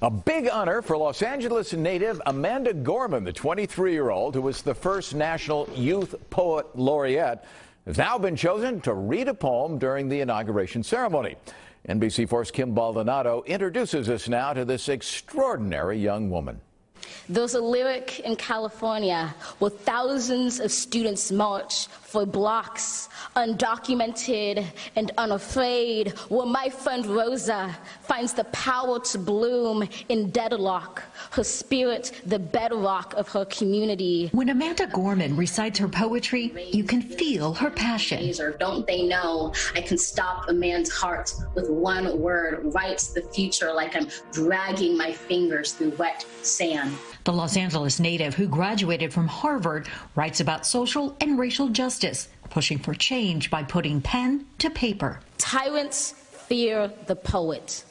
A big honor for Los Angeles native Amanda Gorman, the 23-year-old who was the first National Youth Poet Laureate, has now been chosen to read a poem during the inauguration ceremony. NBC4's Kim Baldonado introduces us now to this extraordinary young woman. There's a lyric in California where thousands of students march for blocks, undocumented and unafraid, where my friend Rosa finds the power to bloom in deadlock, her spirit the bedrock of her community. When Amanda Gorman recites her poetry, you can feel her passion. Don't they know I can stop a man's heart with one word, writes the future like I'm dragging my fingers through wet sand. The Los Angeles native who graduated from Harvard writes about social and racial justice, pushing for change by putting pen to paper. Tyrants fear the poet.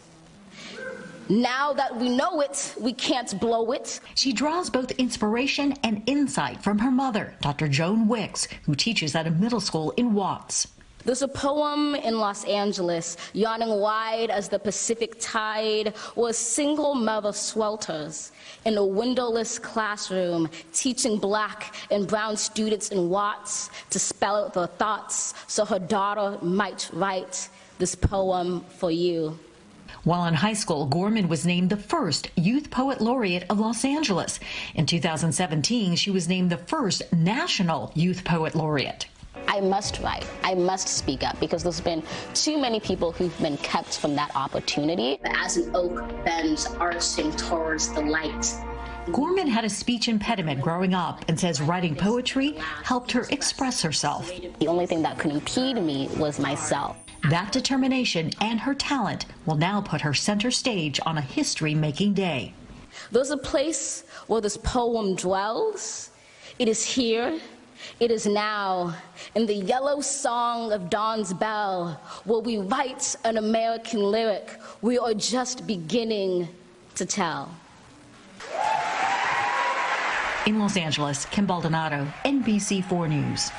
Now that we know it, we can't blow it. She draws both inspiration and insight from her mother, Dr. Joan Wicks, who teaches at a middle school in Watts. There's a poem in Los Angeles, yawning wide as the Pacific tide, where a single mother swelters in a windowless classroom, teaching black and brown students in Watts to spell out their thoughts so her daughter might write this poem for you. While in high school, Gorman was named the first Youth Poet Laureate of Los Angeles. In 2017, she was named the first National Youth Poet Laureate. I must write. I must speak up because there's been too many people who've been kept from that opportunity. As an oak bends arching towards the light. Gorman had a speech impediment growing up and says writing poetry helped her express herself. The only thing that could impede me was myself. That determination and her talent will now put her center stage on a history-making day. There's a place where this poem dwells. It is here. It is now, in the yellow song of dawn's bell, where we write an American lyric we are just beginning to tell. In Los Angeles, Kim Baldonado, NBC4 News.